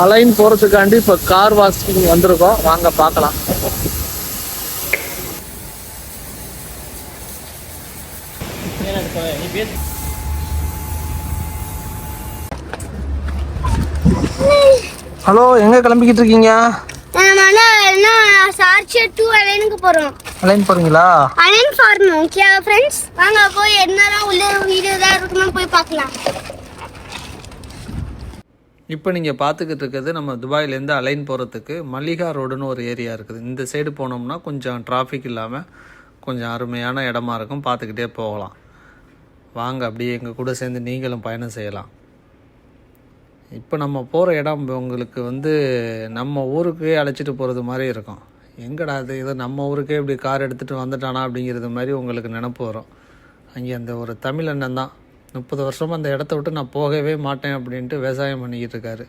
Align போகிறதுக்காண்டி இப்போ car washing வந்திருக்கோம். வாங்க பார்க்கலாம். ஹலோ, எங்கே கிளம்பிக்கிட்டு இருக்கீங்க? அலைன் போறீங்களா? Align form. ஓகே ஃப்ரெண்ட்ஸ், வாங்க போய் என்னதான் உள்ள வீடியோ தான் இருக்குன்னு போய் பார்க்கலாம். இப்போ நீங்கள் பார்த்துக்கிட்டு இருக்கிறது நம்ம துபாயிலேருந்து அலைன் போகிறதுக்கு மல்லிகா ரோடுன்னு ஒரு ஏரியா இருக்குது. இந்த சைடு போனோம்னா கொஞ்சம் டிராஃபிக் இல்லாமல் கொஞ்சம் அருமையான இடமா இருக்கும். பார்த்துக்கிட்டே போகலாம். வாங்க, அப்படியே எங்கள் கூட சேர்ந்து நீங்களும் பயணம் செய்யலாம். இப்போ நம்ம போகிற இடம் உங்களுக்கு நம்ம ஊருக்கே அழைச்சிட்டு போகிறது மாதிரி இருக்கும். எங்கடா இது நம்ம ஊருக்கே இப்படி கார் எடுத்துகிட்டு வந்துட்டானா அப்படிங்கிறது மாதிரி உங்களுக்கு நினப்பு வரும். அங்கே அந்த ஒரு தமிழ் அண்ணன் தான் 30 வருஷமாக அந்த இடத்த விட்டு நான் போகவே மாட்டேன் அப்படின்ட்டு விவசாயம் பண்ணிக்கிட்டு இருக்காரு.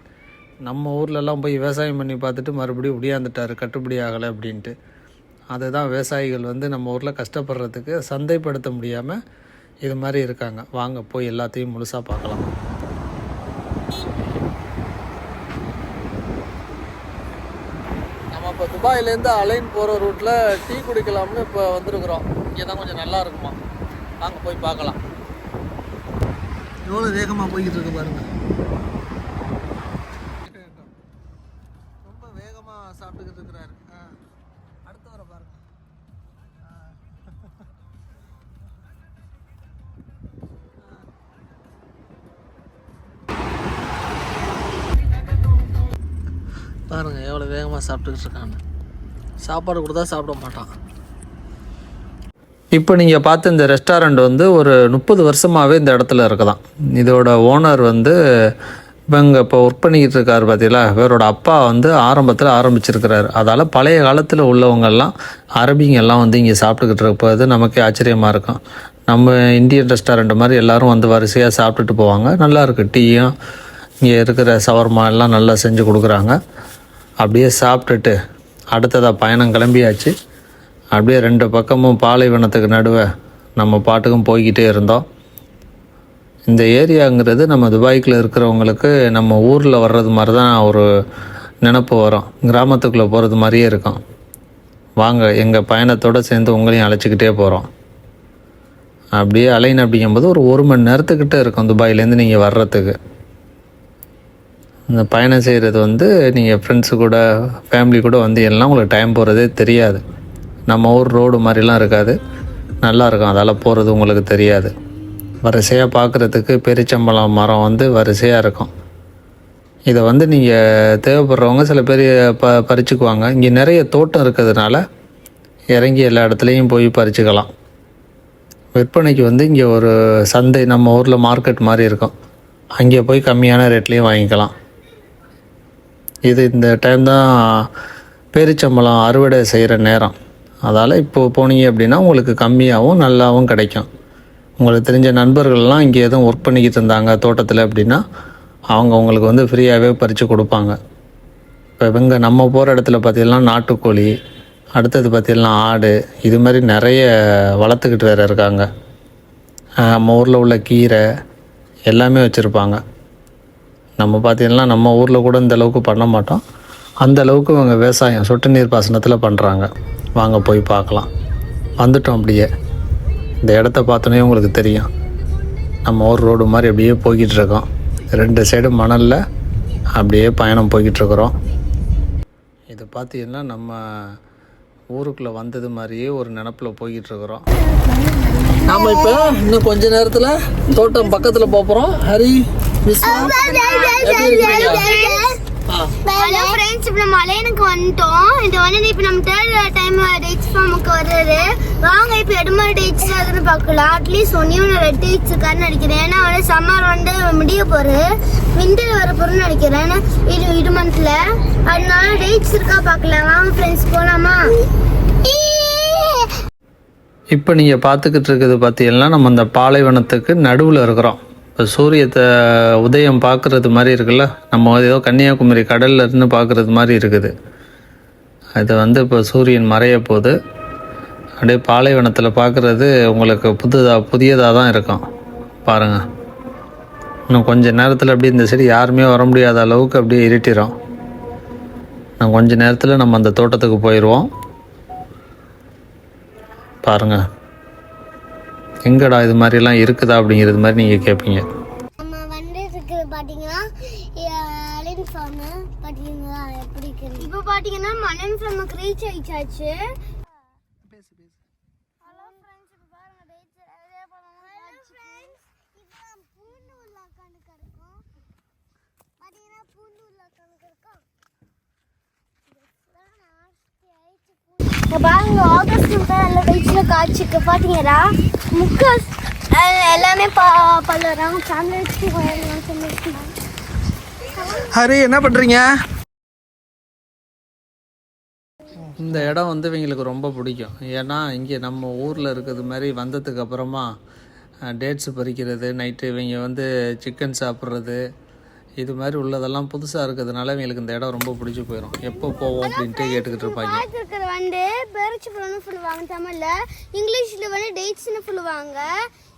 நம்ம ஊர்லெலாம் போய் விவசாயம் பண்ணி பார்த்துட்டு மறுபடியும் ஒடியாந்துட்டார், கட்டுப்படி ஆகலை அப்படின்ட்டு. அதுதான் விவசாயிகள் நம்ம ஊரில் கஷ்டப்படுறதுக்கு சந்தைப்படுத்த முடியாமல் இது மாதிரி இருக்காங்க. வாங்க போய் எல்லாத்தையும் முழுசாக பார்க்கலாம். நம்ம இப்போ துபாயிலேருந்து அலைன் போகிற ரூட்டில் டீ குடிக்கலாம்னு இப்போ வந்திருக்குறோம். இங்கே தான் கொஞ்சம் நல்லா இருக்குமா. வாங்க போய் பார்க்கலாம். எவ்வளோ வேகமாக போய்கிட்டு இருக்கு பாருங்க. ரொம்ப வேகமாக சாப்பிட்டுக்கிட்டு இருக்கிறாரு. அடுத்து வர பாருங்க. பாருங்க எவ்வளோ வேகமாக சாப்பிட்டுக்கிட்டு இருக்காங்க. சாப்பாடு கொடுத்தா சாப்பிட மாட்டான். இப்போ நீங்கள் பார்த்து இந்த ரெஸ்டாரண்ட் ஒரு 30 வருஷமாகவே இந்த இடத்துல இருக்குதான். இதோட ஓனர் இவங்க இப்போ ஒர்க் பண்ணிக்கிட்டு இருக்காரு பார்த்தீங்களா. இவரோட அப்பா ஆரம்பத்தில் ஆரம்பிச்சிருக்கிறாரு. அதால் பழைய காலத்தில் உள்ளவங்கெல்லாம் அரபிங்கெல்லாம் இங்கே சாப்பிட்டுக்கிட்டு இருப்பது நமக்கே ஆச்சரியமாக இருக்கும். நம்ம இந்தியன் ரெஸ்டாரண்ட் மாதிரி எல்லோரும் வரிசையாக சாப்பிட்டுட்டு போவாங்க. நல்லாயிருக்கு. டீயும் இங்கே இருக்கிற சவர்மா எல்லாம் நல்லா செஞ்சு கொடுக்குறாங்க. அப்படியே சாப்பிட்டுட்டு அடுத்ததாக பயணம் கிளம்பியாச்சு. அப்படியே 2 பக்கமும் பாலைவனத்துக்கு நடுவே நம்ம பாட்டுக்கும் போய்கிட்டே இருந்தோம். இந்த ஏரியாங்கிறது நம்ம துபாய்க்குள்ளே இருக்கிறவங்களுக்கு நம்ம ஊரில் வர்றது மாதிரி தான் ஒரு நினப்பு வரும். கிராமத்துக்குள்ளே போகிறது மாதிரியே இருக்கும். வாங்க, எங்கள் பயணத்தோடு சேர்ந்து உங்களையும் அழைச்சிக்கிட்டே போகிறோம். அப்படியே அலைன் அப்படிங்கும்போது ஒரு மணி நேரத்துக்கிட்ட இருக்கும் துபாயிலேருந்து நீங்கள் வர்றதுக்கு. இந்த பயணம் செய்கிறது நீங்கள் ஃப்ரெண்ட்ஸு கூட ஃபேமிலி கூட எல்லாம் உங்களுக்கு டைம் போகிறதே தெரியாது. நம்ம ஊர் ரோடு மாதிரிலாம் இருக்காது, நல்லாயிருக்கும். அதால் போகிறது உங்களுக்கு தெரியாது. வரிசையாக பார்க்குறதுக்கு பெரிச்சம்பழம் மரம் வரிசையாக இருக்கும். இதை நீங்கள் தேவைப்படுறவங்க சில பேர் பறிச்சுக்குவாங்க. இங்கே நிறைய தோட்டம் இருக்கிறதுனால இறங்கி எல்லா இடத்துலையும் போய் பறிச்சுக்கலாம். விற்பனைக்கு இங்கே ஒரு சந்தை, நம்ம ஊரில் மார்க்கெட் மாதிரி இருக்கும். அங்கே போய் கம்மியான ரேட்லேயும் வாங்கிக்கலாம். இந்த டைம் தான் பேரிச்சம்பழம் அறுவடை செய்கிற நேரம். அதால் இப்போது போனீங்க அப்படின்னா உங்களுக்கு கம்மியாகவும் நல்லாவும் கிடைக்கும். உங்களுக்கு தெரிஞ்ச நண்பர்கள்லாம் இங்கே எதுவும் ஒர்க் பண்ணிக்கிட்டு இருந்தாங்க தோட்டத்தில் அப்படின்னா அவங்க உங்களுக்கு ஃப்ரீயாகவே பறித்து கொடுப்பாங்க. இப்போ நம்ம போகிற இடத்துல பார்த்திங்கன்னா நாட்டுக்கோழி, அடுத்தது பார்த்திங்கன்னா ஆடு, இது மாதிரி நிறைய வளர்த்துக்கிட்டு வேறு இருக்காங்க. நம்ம ஊரில் உள்ள கீரை எல்லாமே வச்சுருப்பாங்க. நம்ம பார்த்திங்கன்னா நம்ம ஊரில் கூட இந்த அளவுக்கு பண்ண மாட்டோம். அந்த அளவுக்கு இவங்க விவசாயம் சொட்டு நீர் பாசனத்தில் பண்ணுறாங்க. வாங்க போய் பார்க்கலாம். வந்துட்டோம். அப்படியே இந்த இடத்த பார்த்தோன்னே உங்களுக்கு தெரியும். நம்ம ஊர் ரோடு மாதிரி அப்படியே போய்கிட்டு இருக்கோம். 2 சைடு மணலில் அப்படியே பயணம் போய்கிட்டுருக்குறோம். இதை பார்த்தீங்கன்னா நம்ம ஊருக்குள்ளே வந்தது மாதிரியே ஒரு நினப்பில் போய்கிட்டுருக்குறோம். நாம் இப்போ இன்னும் கொஞ்ச நேரத்தில் தோட்டம் பக்கத்தில் போகிறோம். ஹரி, ஹலோ ஃப்ரெண்ட்ஸ், இப்போ நம்ம அலைனுக்கு வந்துட்டோம். இது இப்போ நம்ம 3rd டைம் டேட்ஸ் ஃபார்முக்கு வருது. வாங்க இப்போ எடுமா டேட்ஸ் அதுன்னு பார்க்கலாம். அட்லீஸ்ட் ஒன்றையும் நான் ரெட் டேட்ஸ் இருக்கான்னு நினைக்கிறேன். ஏன்னா சம்மர் முடிய போகுது, விண்டர் வர போகிறோன்னு நினைக்கிறேன். ஏன்னா இது மந்த்தில், அதனால டேட்ஸ் இருக்கா பார்க்கலாம். வாங்க ஃப்ரெண்ட்ஸ் போகலாமா? இப்போ நீங்கள் பார்த்துக்கிட்டு இருக்கிறது பார்த்தீங்கன்னா நம்ம அந்த பாலைவனத்துக்கு நடுவில் இருக்கிறோம். இப்போ சூரியத்தை உதயம் பார்க்குறது மாதிரி இருக்குல்ல, நம்ம ஏதோ கன்னியாகுமரி கடலில் இருந்து பார்க்குறது மாதிரி இருக்குது. அது இப்போ சூரியன் மறைய போகுது. அப்படியே பாலைவனத்தில் பார்க்குறது உங்களுக்கு புதியதாக தான் இருக்கும். பாருங்கள், இன்னும் கொஞ்ச நேரத்தில் அப்படியே இந்த சைடு யாருமே வர முடியாத அளவுக்கு அப்படியே இருட்டிடும். நான் கொஞ்ச நேரத்தில் நம்ம அந்த தோட்டத்துக்கு போயிடுவோம். பாருங்கள், எங்கடா இது மாதிரிலாம் இருக்குதா அப்படிங்கிறது மாதிரி நீங்கள் கேட்பீங்க. நம்ம வந்து இருக்குது பார்த்தீங்கன்னா அலின் ஃபார்ம் பார்த்தீங்களா எப்படி இருக்குது. இப்போ பார்த்தீங்கன்னா மலன் ஃபார்முக்கு ரீச் ஆயிடுச்சாச்சு. ஹலோ ஃப்ரெண்ட்ஸ், இப்போ பாருங்க டேட்ஸ் நிறைய ஹலோ ஃப்ரெண்ட்ஸ், இப்போ பூண்டு உருளைக்கிழங்கு கிடைக்கும். பார்த்தீங்கன்னா பூண்டு உருளைக்கிழங்கு கிடைக்கும். இப்போ பாருங்க ஆகஸ்ட் நல்ல வெயிட்ஸில் காய்ச்சிக்கு பார்த்தீங்கன்னா முக்காஸ் எல்லாமே பல்லறாங்க. ஃபேமிலி வச்சுட்டு ஹரி என்ன பண்ணுறீங்க? இந்த இடம் வந்து இவங்களுக்கு ரொம்ப பிடிக்கும். ஏன்னா இங்கே நம்ம ஊரில் இருக்கிறது மாதிரி வந்ததுக்கு அப்புறமா டேட்ஸ் பறிக்கிறது, நைட்டு இவங்க வந்து சிக்கன் சாப்பிட்றது, இது மாதிரி உள்ளதெல்லாம் புதுசாக இருக்கிறதுனால இவங்களுக்கு இந்த இடம் ரொம்ப பிடிச்சி போயிடும். எப்போ போவோம் அப்படின்ட்டு கேட்டுக்கிட்டு இருப்பாங்க. இருக்கிறது வந்து பேரிச்சு பழம்னு சொல்லுவாங்க தமிழில், இங்கிலீஷில் வந்து டேட்ஸ்னு சொல்லுவாங்க.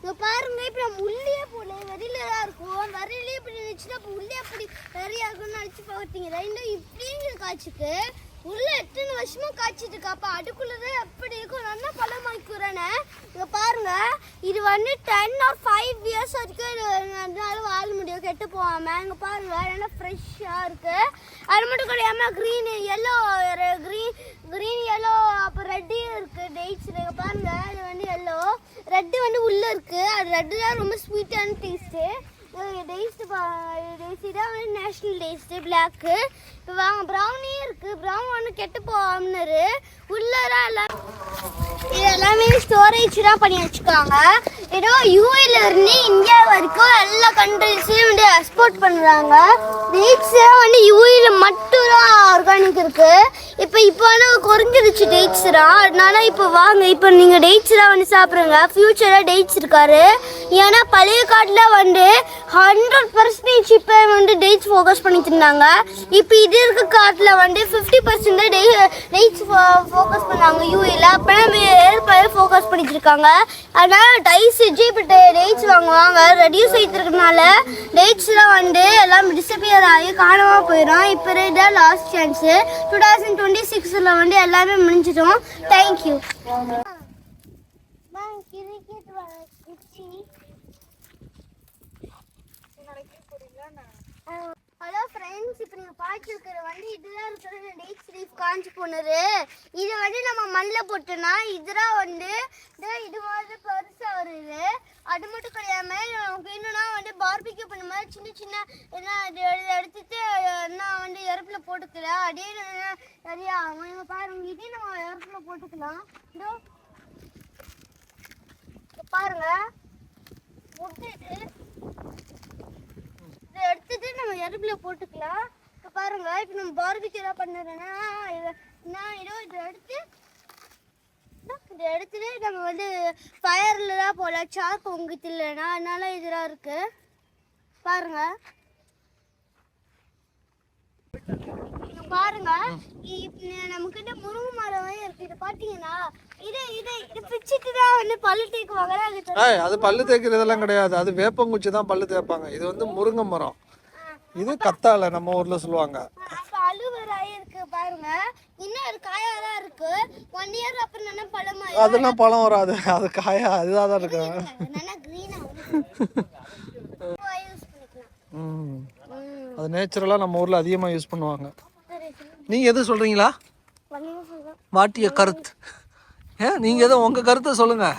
இங்கே பாருங்க, இப்போ நம்ம உள்ளே போல வெறியில தான் இருக்கும். வெறியிலே இப்படி இருந்துச்சுன்னா இப்போ உள்ளே அப்படி வெறியாகும்னு நினச்சி பார்த்தீங்களா? இன்னும் இப்படிங்கிற காய்ச்சிக்கு உள்ள எத்தனை வருஷமா காய்ச்சிட்டு இருக்கா. அப்போ அதுக்குள்ளதான் எப்படி இருக்கும், நல்லா பழமாக்கிறேன்னு. இங்கே பாருங்க, இது வந்து 10 or 5 years வரைக்கும் அதனால வாழ முடியும் கெட்டு போகாம. இங்கே பாருங்க நல்லா ஃப்ரெஷ்ஷாக இருக்கு. அது மட்டும் கிடையாம க்ரீன் எல்லோ, க்ரீன் எல்லோ அப்புறம் ரெட்டையும் இருக்கு டேட்ஸில். இங்கே பாருங்க, இது வந்து எல்லோ, ரெட்டு வந்து உள்ளே இருக்கு. அது ரெட்டு தான் ரொம்ப ஸ்வீட்டான டேஸ்ட்டு. டேஸ்ட்டு தான் வந்து நேஷ்னல் டேஸ்ட்டு பிளாக்கு. இப்போ வாங்க ப்ரௌனியும் இருக்குது. ப்ரௌன் ஒன்று கெட்டு போகாமனு உள்ளதான் எல்லாம் இது எல்லாமே ஸ்டோரேஜ் தான் பண்ணி வச்சுக்காங்க. ஏதோ யூஏல இருந்து இந்தியா வரைக்கும் எல்லா கண்ட்ரிஸ்லையும் வந்து எக்ஸ்போர்ட் பண்ணுறாங்க. டேட்ஸ்லாம் வந்து யூஏல மட்டும் தான் ஆர்கானிக் இருக்குது. இப்போ வந்து குறைஞ்சிருச்சு டேட்ஸ்லாம். அதனால இப்போ வாங்க, இப்போ நீங்கள் டேட்ஸ்லாம் வந்து சாப்பிடுங்க. ஃப்யூச்சராக டேட்ஸ் இருக்காரு. ஏன்னா பழைய காட்டில் வந்து 100% இப்போ வந்து டேட்ஸ் ஃபோக்கஸ் பண்ணிட்டு இருந்தாங்க. இப்போ இது இருக்க காட்டில் வந்து 50% டேட்ஸ் ஃபோக்கஸ் பண்ணாங்க யூஏல. அப்போனா ஏற்பாடு ஃபோக்கஸ் பண்ணிட்டு இருக்காங்க. அதனால் டைஸ் இப்போ டேட்ஸ் வாங்குவாங்க. ரெடியூஸ் ஆகிட்டுருக்கனால டேட்ஸ்லாம் வந்து எல்லாம் டிஸப்பியர் ஆகி காணாமல் போயிடும். இப்போ இதான் லாஸ்ட் சான்ஸு. 2026 வந்து எல்லாமே முடிஞ்சிடும். தேங்க்யூ. ஹலோ ஃப்ரெண்ட்ஸ், இப்போ நீங்கள் பார்த்துருக்கிற வந்து இதுதான் இருக்கிற டேட்ஸ் லீஃப் காஞ்சி போனது. இதை வந்து நம்ம மண்ணில் போட்டோன்னா இதெல்லாம் வந்து இது மாதிரி பெருசாக வருது. அது மட்டும் கிடையாமல் நமக்கு இன்னும்னா வந்து பார்பிக்யூ பண்ண மாதிரி சின்ன சின்ன என்ன எடுத்துட்டு நான் வந்து இறப்பில் போட்டுக்கலாம். அதே நிறையா அவங்க பாருங்க, இதே நம்ம இறப்பில் போட்டுக்கலாம். இதோ பாருங்க, முட்டிட்டு இதை எடுத்துட்டு நம்ம இறப்புல போட்டுக்கலாம். இப்போ பாருங்க, இப்போ நம்ம பார்பிக்யூ என்ன பண்ணுறேன்னா இதை எடுத்துட்டு நம்ம வந்து ஃபயரில் தான் போல சாக்கு உங்ககிட்ட இல்லைன்னா, அதனால இதெல்லாம் இருக்கு பாருங்க. பாருங்க, நமக்கிட்ட முருங்கை மரம் இருக்கு. இது பாத்தீங்கன்னா இது பிச்சுட்டு தான் வந்து பல்லு தேய்க்குவாங்க. அது பல்லு தேய்க்கிறதெல்லாம் கிடையாது, அது வேப்பங்குச்சி தான் பல்லு தேய்ப்பாங்க. இது வந்து முருங்கை மரம், இது கத்தாழை நம்ம ஊர்ல சொல்லுவாங்க. அழுவராய் இருக்கு பாருங்க, இன்னும் அது காயா தான் இருக்கு. 1 year அப்புறம் நல்லா பழமா. அதெல்லாம் பழம் வராது, அது காயா அதுதான் தான் இருக்கு. நல்லா கிரீனா அது நேச்சுரலாக நம்ம ஊரில் அதிகமாக யூஸ் பண்ணுவாங்க. நீங்கள் எது சொல்கிறீங்களா? வாட்டிய கருத்து நீங்கள் எதோ உங்கள் கருத்தை சொல்லுங்கள்,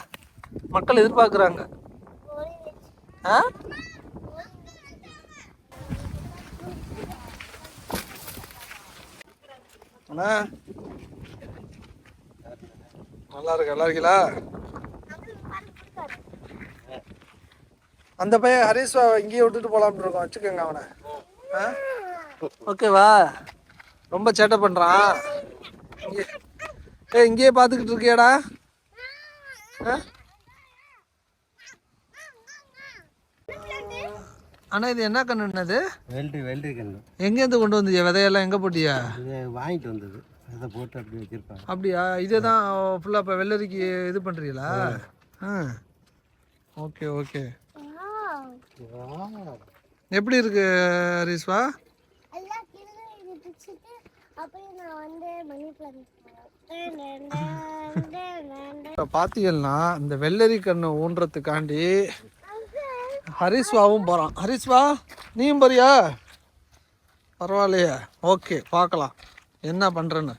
மக்கள் எதிர்பார்க்குறாங்க. ஆ அண்ணா நல்லா இருக்கு, நல்லா இருக்கீங்களா? அந்த பையன் ஹரீஸ்வா இங்கேயே விட்டுட்டு போகலாம்னு இருக்கோம், வச்சுக்கோங்க அவனை. ஓகேவா? ரொம்ப சேட்டை பண்ணுறான். இங்கேயே பார்த்துக்கிட்டு இருக்கியாடா? அண்ணா இது என்ன கண்ணுன்னது? வெள்ளரி கண்ணு. எங்கேருந்து கொண்டு வந்தியா? விதையெல்லாம் எங்கே போட்டியா? வாங்கிட்டு வந்தது, அதை போட்டு அப்படி வச்சிருப்பாங்க. அப்படியா? இதே தான் ஃபுல்லாக இப்போ வெள்ளரிக்கு இது பண்ணுறீங்களா? Okay okay. எப்படி இருக்கு ஹரிஸ்வா? எல்லாம் கிளி பிடிச்சிட்டு அப்படியே நான் வந்து மணி பிளான் இப்போ பார்த்தீங்கன்னா இந்த வெள்ளரி கண்ணை ஊன்றதுக்காண்டி ஹரிஸ்வாவும் போகிறான். ஹரிஸ்வா நீயும் போறியா? பரவாயில்லையே, ஓகே பார்க்கலாம் என்ன பண்ணுறேன்னு.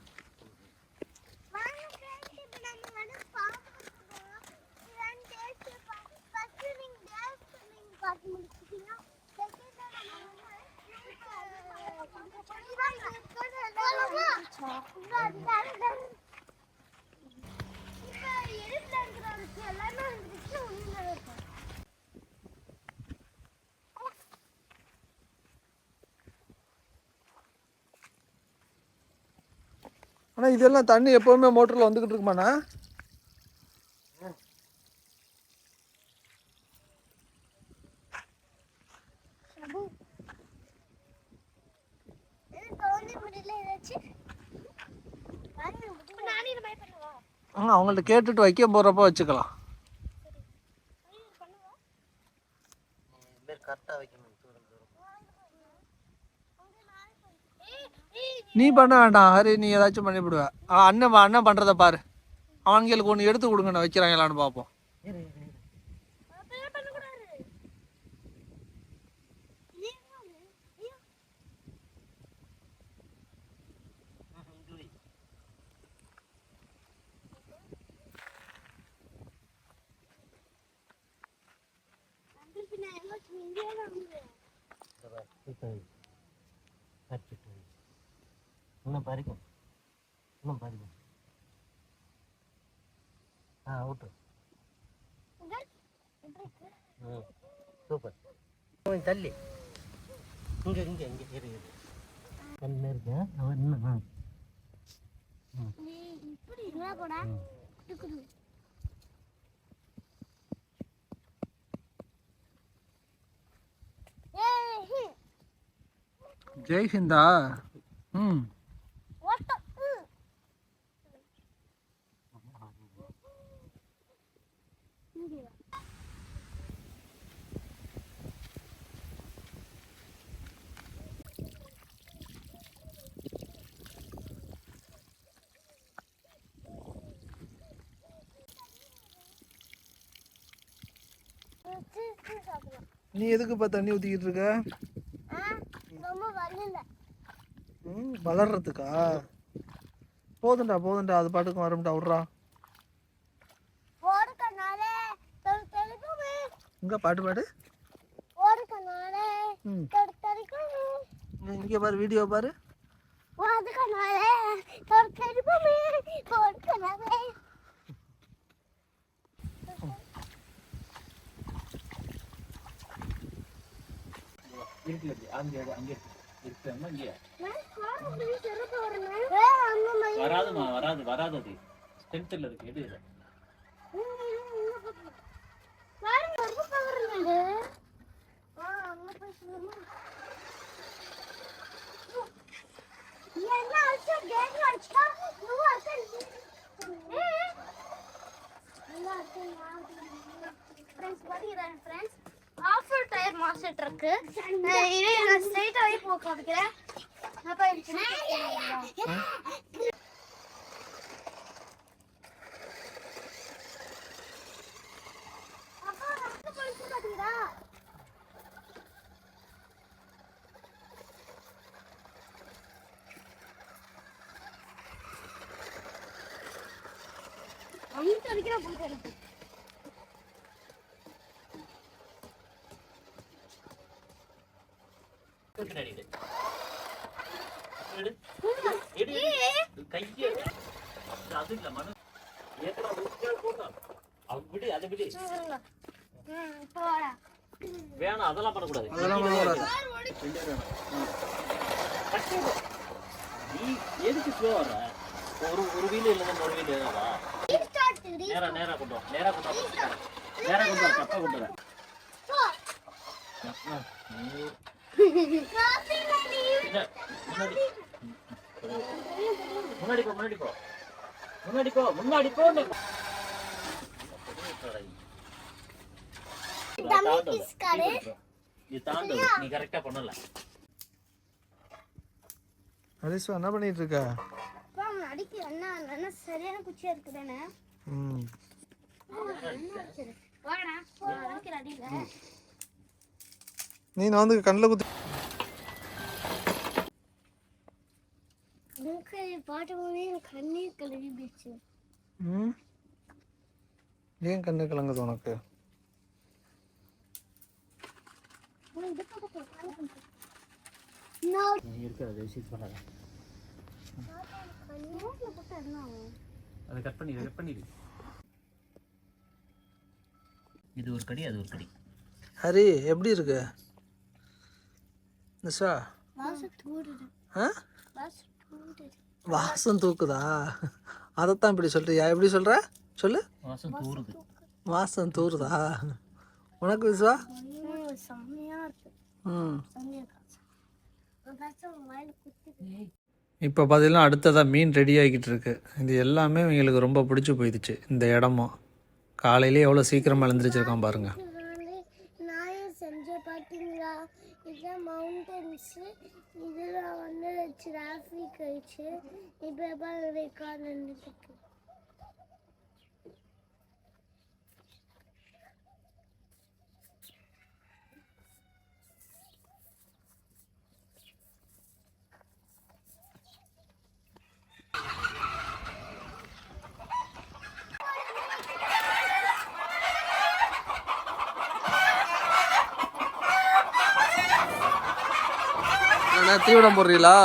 ஆனால் இதெல்லாம் தண்ணி எப்போவுமே மோட்டரில் வந்துக்கிட்டு இருக்குமாண்ணா? அவங்கள்ட்ட கேட்டுட்டு வைக்க போகிறப்ப வச்சுக்கலாம். கரெக்டாக வைக்கணும். நீ பண்ண வேண்டாம் ஹரி, நீ ஏதாச்சும் பண்ணிவிடுவ. அண்ணன் பண்ணுறத பாரு. அவங்களுக்கு ஒன்று எடுத்து கொடுங்க, நான் வைக்கிறாங்களான்னு பார்ப்போம். இன்னும் பறிக்கும், இன்னும் பறிக்கும். அவுட்டு. சூப்பர். கொஞ்சம் தள்ளி இங்கே இங்கே இங்கே இருக்கு தண்ணி இருக்கு. அவன் இன்னும் ஜெய் ஹிந்தா. ம் நீ எதுக்குப்பா தண்ணி ஊற்றிக்கிட்டு இருக்க? வளர்றதுக்கா? போதுண்டா போதுண்டா, அது பாட்டுக்கு வரும்டா. விட்றா இங்க பாட்டு பாடு. இங்கே பாரு, வீடியோ பாரு. வராதுமா, வராது வராது, அது ஸ்ட்ரென்த் இல்ல இருக்கு. எடு ஆஃபர் டயர் மாஸ்டர் ட்ரக்கு இதே நான் ஸ்ட்ரைட்டாவே போக காமிக்கிறேன். அப்ப அது இல்ல மனு விடு, அதை விடு. வேணாம், அதெல்லாம் பண்ணக்கூடாது. நீ எதுக்கு ஸ்லோ வர்ற? ஒரு வீல் இல்ல, ஒரு வீல் ஏதாவா? நேரா கொண்டு வா, நேரா கொண்டு வா, நேரா கொண்டு வா, தப்பா கொண்டு வர. முன்னாடி போ, முன்னாடி போ, முன்னாடி போ, முன்னாடி போ. இது தாண்டது நீ கரெக்டா பண்ணல. ஹரிஸ்வா என்ன பண்ணிட்டு இருக்க? அப்பா அவன் அடிக்க அண்ணா சரியான குச்சியா இருக்குதானே. வாடா அடிக்கிற அடியில நீ நான் வந்து கண்ணில் குத்து. மூக்கை பாட்டு போதே கண்ணீர் கழுவி போச்சு. ஏன் கண்ணு கலங்குது உனக்கு? இருக்காது ஷீட் பண்ணாத. அதை கட் பண்ணிடு. இது ஒரு கடி அது ஒரு கடி. ஹரி எப்படி இருக்கு நிஷா? வாசம் தூக்குதா? அதைத்தான் இப்படி சொல்றியா? எப்படி சொல்ற சொல்லு. வாசம் தூறுது. வாசம் தூறுதா உனக்கு விஸ்வா? இப்போ பார்த்தீங்கன்னா அடுத்ததாக மீன் ரெடி ஆகிக்கிட்டு இருக்கு. இது எல்லாமே இவங்களுக்கு ரொம்ப பிடிச்சி போயிடுச்சு. இந்த இடமும் காலையிலே எவ்வளோ சீக்கிரமாக எழுந்திரிச்சிருக்கான் பாருங்கள். நான் செஞ்ச பார்த்தீங்களா, இதுதான் மவுண்டன்ஸு, இதில் வந்து டிராஃபிக் ஆயிடுச்சு. இப்போ ரெக்கார்ட் நின்றுட்டு. தீவிரம் போடுறீங்களா?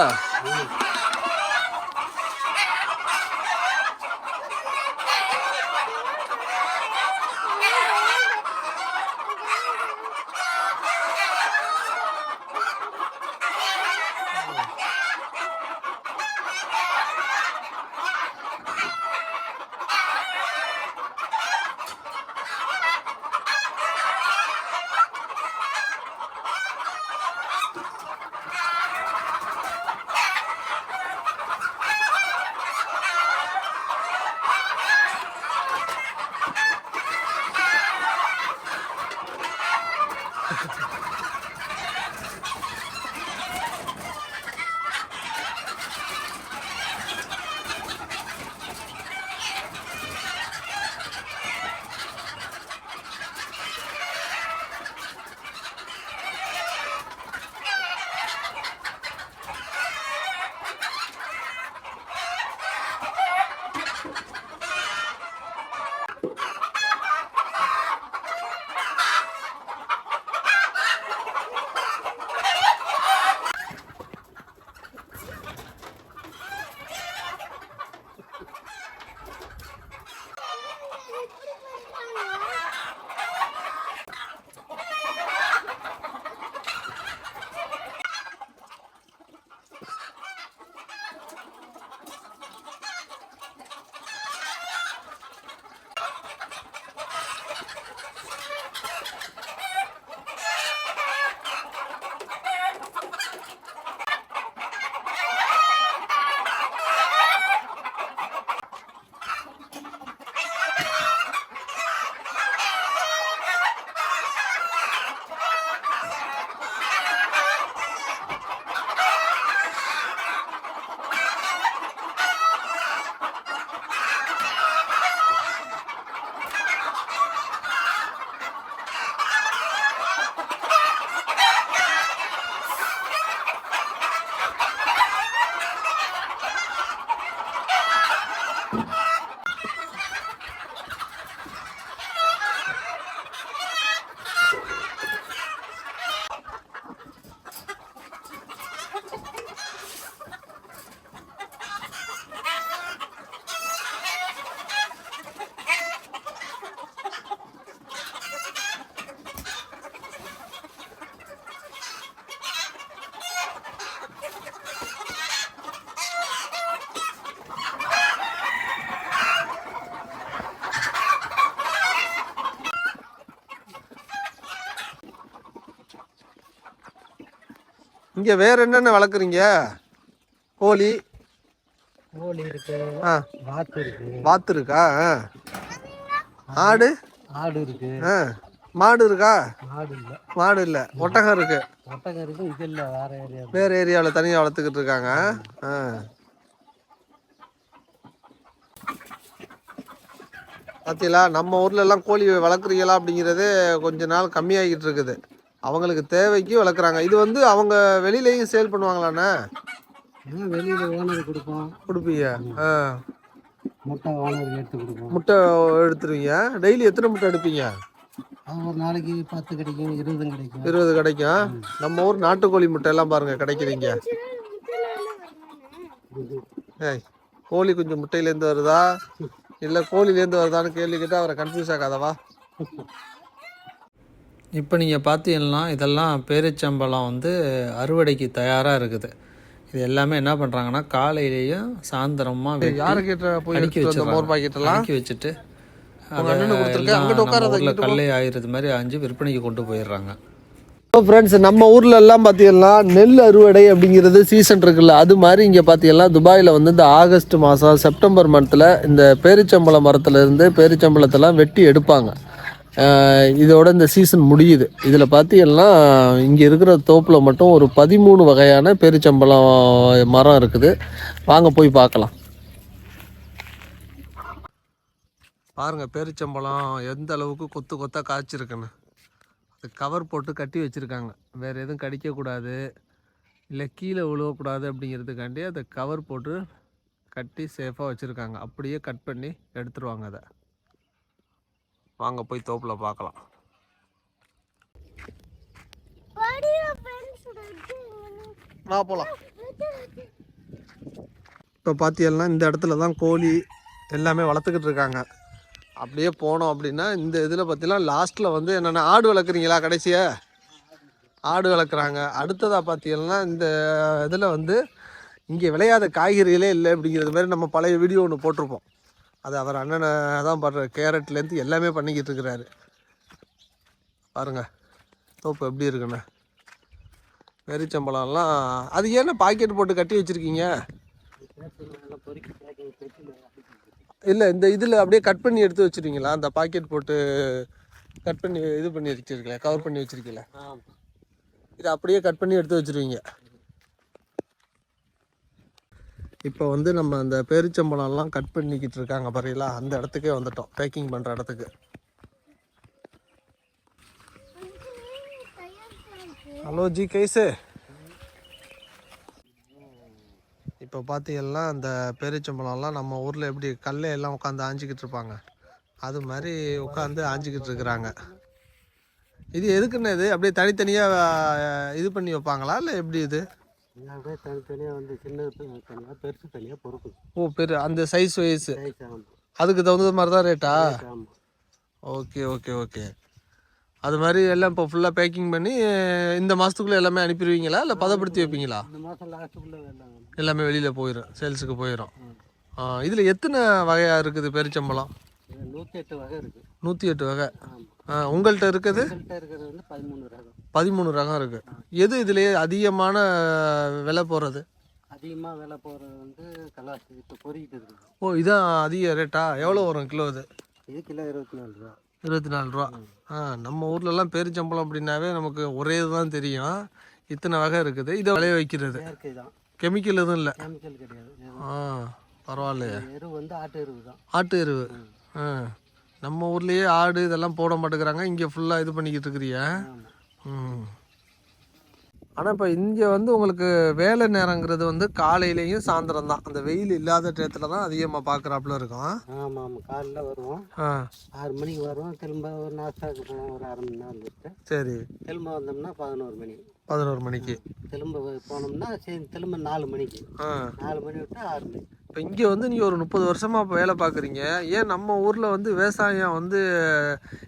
இங்கே வேற என்னென்ன வளர்க்குறீங்க? கோழி கோழி இருக்கு, வாத்து இருக்கு. வாத்து இருக்கா? ஆடு ஆடு இருக்கு, மாடு இருக்கா? மாடு இல்லை. மாடு இல்லை, ஒட்டகம் இருக்கு. ஒட்டகம் இருக்கு, இது இல்லை, வேற ஏரியா. வேறு ஏரியாவில் தனியாக வளர்த்துக்கிட்டு இருக்காங்க. ஆ பார்த்தீங்களா, நம்ம ஊர்ல எல்லாம் கோழி வளர்க்குறீங்களா அப்படிங்கிறது கொஞ்ச நாள் கம்மியாகிட்டு இருக்குது. அவங்களுக்கு தேவைக்கு வளர்க்குறாங்க. இது வந்து அவங்க வெளியிலையும் சேல் பண்ணுவாங்களாண்ணே? வெளியில் ஓனர் கொடுப்போம். கொடுப்பீங்க? ஆ. முட்டை ஓனருக்கு எடுத்து கொடுப்போம். முட்டை எடுத்துருவீங்க. டெய்லி எத்தனை முட்டை எடுப்பீங்க? ஒரு நாளைக்கு 10 கிடைக்கும், 20 கிடைக்கும். 20 கிடைக்கும். நம்ம ஊர் நாட்டுக்கோழி முட்டை எல்லாம் பாருங்க கிடைக்குதுங்க. ஏய், கோழி குஞ்சு முட்டையிலேருந்து வருதா இல்லை கோழிலேருந்து வருதான்னு கேள்வி கேட்டால் அவரை கன்ஃபியூஸ் ஆகாதவா? இப்போ நீங்கள் பார்த்தீங்கன்னா இதெல்லாம் பேரிச்சம்பழம் வந்து அறுவடைக்கு தயாராக இருக்குது. இது எல்லாமே என்ன பண்ணுறாங்கன்னா காலையிலேயும் சாயந்தரமாக யாரை கேட்ட போய் அடுக்கி வச்சு மோர் பாக்கெட்டெல்லாம் அடுக்கி வச்சுட்டு கல்லை ஆயிரது மாதிரி ஆஞ்சு விற்பனைக்கு கொண்டு போயிடுறாங்க. ஃப்ரெண்ட்ஸ், நம்ம ஊரில் எல்லாம் பார்த்தீங்கன்னா நெல் அறுவடை அப்படிங்கிறது சீசன் இருக்குல்ல, அது மாதிரி இங்கே பார்த்தீங்கன்னா துபாயில் வந்து இந்த ஆகஸ்ட் மாதம் செப்டம்பர் மந்த்தில் இந்த பேரிச்சம்பழ மரத்துலேருந்து பேரிச்சம்பழத்தெல்லாம் வெட்டி எடுப்பாங்க. இதோட இந்த சீசன் முடியுது. இதில் பார்த்தீங்கன்னா இங்கே இருக்கிற தோப்பில் மட்டும் ஒரு 13 வகையான பேரிச்சம்பழம் மரம் இருக்குது. வாங்க போய் பார்க்கலாம். பாருங்கள் பேரிச்சம்பழம் எந்த அளவுக்கு கொத்து கொத்தாக காய்ச்சிருக்குன்னு. அது கவர் போட்டு கட்டி வச்சுருக்காங்க. வேறு எதுவும் கடிக்கக்கூடாது இல்லை கீழே விழுவக்கூடாது அப்படிங்கிறதுக்காண்டி அதை கவர் போட்டு கட்டி சேஃபாக வச்சுருக்காங்க. அப்படியே கட் பண்ணி எடுத்துருவாங்க. அதை வாங்க போய் தோப்பில் பார்க்கலாம். வா போகலாம். இப்போ பார்த்தீங்கன்னா இந்த இடத்துல தான் கோழி எல்லாமே வளர்த்துக்கிட்டு இருக்காங்க. அப்படியே போனோம் அப்படின்னா இந்த இதில் பார்த்தீங்கன்னா லாஸ்ட்டில் வந்து என்னென்ன ஆடு வளர்க்குறீங்களா? கடைசியாக ஆடு வளர்க்குறாங்க. அடுத்ததாக பார்த்தீங்கன்னா இந்த இதில் வந்து இங்கே விளையாத காய்கறிகளே இல்லை அப்படிங்கிறது மாதிரி நம்ம பழைய வீடியோ ஒன்று போட்டிருப்போம். அது அவர் அண்ணனை தான் பண்ணுற. கேரட்லேருந்து எல்லாமே பண்ணிக்கிட்டு இருக்கிறாரு. பாருங்கள் தோப்பு எப்படி இருக்குண்ணே. பேரிச்சம்பழம்லாம் அது ஏன்னா பாக்கெட் போட்டு கட்டி வச்சுருக்கீங்க? இல்லை இந்த இதில் அப்படியே கட் பண்ணி எடுத்து வச்சுருக்கீங்களா? அந்த பாக்கெட் போட்டு கட் பண்ணி இது பண்ணி வச்சுருக்கீங்களா? கவர் பண்ணி வச்சுருக்கீங்களா? இது அப்படியே கட் பண்ணி எடுத்து வச்சுருவீங்க. இப்போ வந்து நம்ம அந்த பேரிச்சம்பழம்லாம் கட் பண்ணிக்கிட்டு இருக்காங்க பாருங்களா, அந்த இடத்துக்கே வந்துட்டோம். பேக்கிங் பண்ணுற இடத்துக்கு. Hello G, guys. இப்போ பார்த்தீங்கன்னா அந்த பேரிச்சம்பழம்லாம் நம்ம ஊரில் எப்படி கல்லையெல்லாம் உட்காந்து ஆஞ்சிக்கிட்டு இருப்பாங்க, அது மாதிரி உட்காந்து ஆஞ்சிக்கிட்டு இருக்கிறாங்க. இது எதுக்குன்னு இது அப்படியே தனித்தனியாக இது பண்ணி வைப்பாங்களா இல்லை எப்படி? இது அப்படியே தனித்தனியாக வந்து சின்ன தனியாக பெருசு தனியாக பொறுப்பு. ஓ, அந்த சைஸ் வைஸ் அதுக்கு தகுந்த மாதிரி தான் ரேட்டா? Okay okay okay. அது மாதிரி எல்லாம் இப்போ ஃபுல்லாக பேக்கிங் பண்ணி இந்த மாதத்துக்குள்ளே எல்லாமே அனுப்பிடுவீங்களா இல்லை பதப்படுத்தி வைப்பீங்களா? இந்த மாதம் லாஸ்ட்டுக்குள்ளே எல்லாமே வெளியில் போயிடும், சேல்ஸுக்கு போயிடும். இதில் எத்தனை வகையாக இருக்குது பேரிச்சம்பழம்? 108 வகை இருக்குது. 108 வகை. உங்கள்கிட்ட இருக்குது? இருக்கிறது வந்து 13 ரகம். 13 ரகம் இருக்குது. எது இதுலேயே அதிகமான விலை போகிறது? அதிகமாக விலை போகிறது வந்து கலாசி இப்போ பொறிக்கிட்டு இருக்குது. ஓ, இதான் அதிக ரேட்டா? எவ்வளோ வரும் கிலோ? இது கிலோ 24 ரூபா. 24 ரூபா. நம்ம ஊர்லலாம் பேரிச்சம்பழம் அப்படின்னாவே நமக்கு ஒரே இதுதான் தெரியும். இத்தனை வகை இருக்குது. இதை விளைய வைக்கிறது கெமிக்கல் எதுவும் இல்லை? கெமிக்கல் கிடையாது. பரவாயில்லையே. எரு வந்து ஆட்டு எருவு தான். ஆட்டு எருவு. நம்ம ஊர்லேயே ஆடு இதெல்லாம் போட மாட்டேங்கிறாங்க, இங்கே ஃபுல்லாக இது பண்ணிக்கிட்டு இருக்கிறியா? ஆனால் இப்போ இங்கே வந்து உங்களுக்கு வேலை நேரங்கிறது வந்து காலையிலேயும் சாயந்தரம் தான். அந்த வெயில் இல்லாத டயத்தில் தான் அதிகமாக பார்க்குறாப்புல இருக்கும். ஆமாம் ஆமாம். காலைல வருவோம், 6 மணிக்கு வருவோம். திரும்ப ஒரு நாஸ்டாக்கு போவோம், ஒரு 1/2 மணி நேரம் விட்டு. சரி. திரும்ப வந்தோம்னா 11 மணி. 11 மணிக்கு திரும்ப போனோம்னா சரி திரும்ப 4 மணிக்கு. 4 மணி விட்டு 6 மணி. இப்போ இங்கே வந்து நீங்கள் ஒரு 30 வருஷமாக இப்போ வேலை பார்க்குறீங்க. ஏன் நம்ம ஊரில் வந்து விவசாயம் வந்து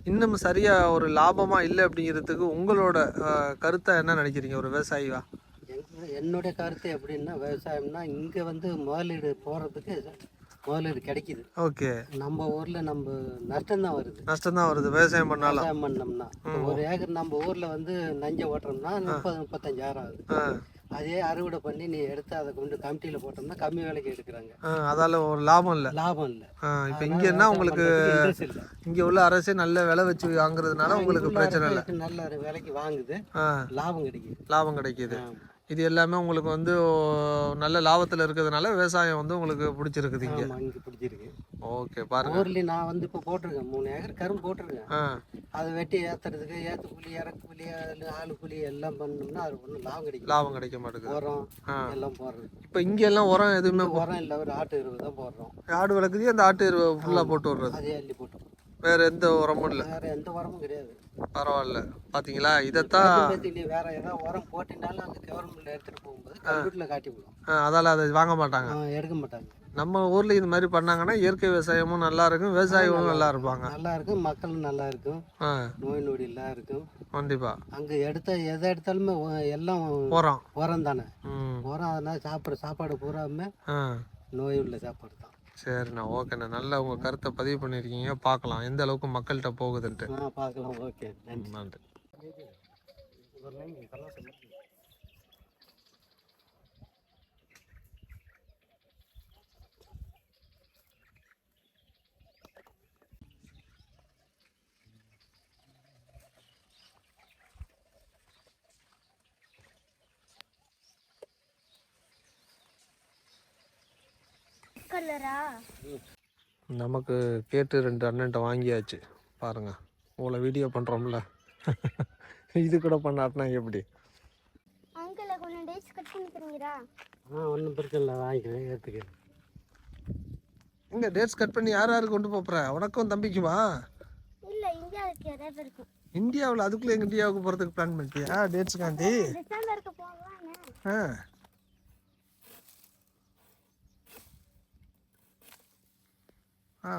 இன்னும் சரியாக ஒரு லாபமாக இல்லை அப்படிங்கிறதுக்கு உங்களோட கருத்தை என்ன நினைக்கிறீங்க ஒரு விவசாயிவா? என்னுடைய கருத்து எப்படின்னா, விவசாயம்னா இங்கே வந்து முதலீடு போகிறதுக்கு முதலீடு கிடைக்குது. ஓகே. நம்ம ஊரில் நம்ம நஷ்டம்தான் வருது. நஷ்டம்தான் வருது விவசாயம் பண்ணாலும். விவசாயம் பண்ணோம்னா ஒரு ஏக்கர் நம்ம ஊரில் வந்து நஞ்சை ஓட்டுறோம்னா 30-35 ஆகுது. அதே அறுவடை பண்ணி நீ எடுத்து அதை கொண்டு கமிட்டியில் போட்டோம்னா கம்மி விலைக்கு எடுக்கிறாங்க. அதால ஒரு லாபம் இல்லை. லாபம் இல்லை. இப்போ இங்கே என்ன உங்களுக்கு இல்லை, இங்கே உள்ள அரசே நல்ல விலை வச்சு வாங்குறதுனால உங்களுக்கு பிரச்சனை இல்லை. நல்ல விலைக்கு வாங்குது, லாபம் கிடைக்குது. லாபம் கிடைக்குது. இது எல்லாமே உங்களுக்கு வந்து நல்ல லாபத்தில் இருக்கிறதுனால விவசாயம் வந்து உங்களுக்கு பிடிச்சிருக்குது இங்கே. இங்கே பிடிச்சிருக்கு. ஓகே பாருங்க. ஊர்லேயும் நான் வந்து இப்போ போட்டிருக்கேன், 3 ஏக்கர் கரும்பு போட்டிருக்கேன். அதை வெட்டி ஏற்றுறதுக்கு ஏற்று கூலி, இறக்கு கூலி, ஆளு கூலி எல்லாம் பண்ணோம்னா அது ஒன்றும் லாபம் கிடைக்கும். லாபம் கிடைக்க மாட்டேங்குது. உரம் எல்லாம் போடுறது. இப்போ இங்கே எல்லாம் உரம் எதுவுமே உரம் இல்லை, ஒரு ஆட்டு எருவு தான் போடுறோம். ஆடு வளர்க்குது, அந்த ஆட்டு எருவை ஃபுல்லாக போட்டு விடுறது. அதே அள்ளி போட்டு வேற எந்த உரமும் இல்லை. வேற எந்த உரமும் கிடையாது. பரவாயில்ல. பார்த்தீங்களா, இதைத்தான் வேற ஏதாவது உரம் போட்டினாலும் அங்கே கவர்மெண்ட்ல எடுத்துட்டு போகும்போது கம்ப்யூட்டர்ல காட்டி விடும். அதால அதை வாங்க மாட்டாங்க, எடுக்க மாட்டாங்க. நம்ம ஊர்ல இது மாதிரி பண்ணாங்கன்னா இயற்கை விவசாயமும் நல்லா இருக்கும், விவசாயிகளும் நல்லா இருப்பாங்க. நல்லா இருக்கும், மக்களும் நல்லா இருக்கும், நோய் நொடி எல்லாம் இருக்கும். கண்டிப்பா. அங்க எதை எடுத்தாலுமே எல்லாம் உரம் தானே. உரம், அதனால சாப்பிட்ற சாப்பாடு பூராமே நோய் உள்ள சாப்பாடு தான். சரிண்ணா, ஓகேண்ணா. நல்லா உங்கள் கருத்தை பதிவு பண்ணியிருக்கீங்க. பார்க்கலாம் எந்த அளவுக்கு மக்கள்கிட்ட போகுதுன்ட்டு. பார்க்கலாம். ஓகே, நன்றி. நமக்கு கேட்டு 2 அண்ணன்ட்ட வாங்கியாச்சு. பாருங்க, உங்களை வீடியோ பண்ணுறோம்ல, இது கூட பண்ணாட்டினா எப்படி? ஒன்றும் பிரச்சனை இல்லை, வாங்கிக்கிறேன், ஏற்றுக்கிறேன். இங்கே டேட்ஸ் கட் பண்ணி யார் யாருக்கு கொண்டு போகிற? உனக்கும் தம்பிக்குமா? இல்லை, இந்தியாவுக்கு நிறைய பேருக்கு. இந்தியாவில்? அதுக்குள்ளே எங்கள் இந்தியாவுக்கு போகிறதுக்கு பிளான் பண்ணிட்டியா டேட்ஸ் காந்தி?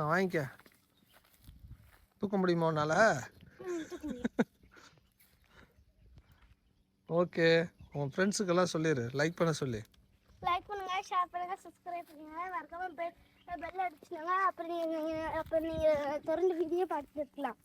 வாங்கிக்க. தூக்க முடியுமா உன்னால? ஓகே, உன் ஃப்ரெண்ட்ஸுக்கெல்லாம் சொல்லிடு, லைக் பண்ண சொல்லி. லைக் பண்ணுங்க, ஷேர் பண்ணுங்க, சப்ஸ்கிரைப் பண்ணுங்க, மறக்காம பெல் அடிச்சுடுங்க. அப்புறம் நீங்க தொடர்ந்து வீடியோ பார்த்துட்டு இருக்கலாம்.